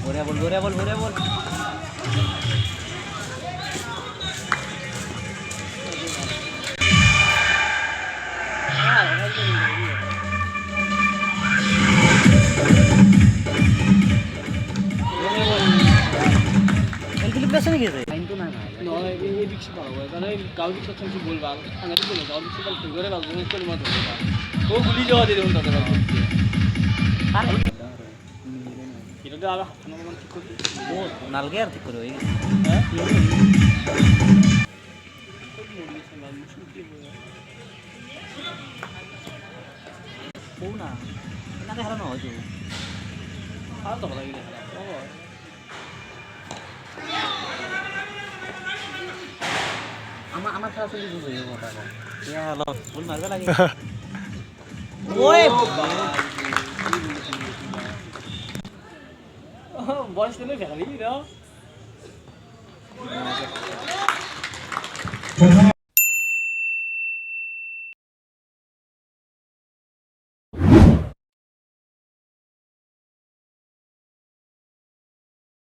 বঢ়িয়া বল এলপিলি প্লাস নাকি রে লাইন তো না ভাই নয় এই দিকছে পাবো কারণ এই গাঁও দিকছে কিছু বলবা আগে তো গাঁও দিকছে বল ফিগরে বাল বল করে মত ও গুলি যাওয়া দিয়ে দেন তাদের আরে এটা তো আবার হাতন ঠিক করতে ও নালগে আর ঠিক করে হই হ্যাঁ ও না না হারানো হয় তো আর তো ভালো লাগে আমার খেলা চলি বুঝো এই কথা ইয়া হলো ফুল মারবে লাগে ওই বল ছেলে ফেলি দাও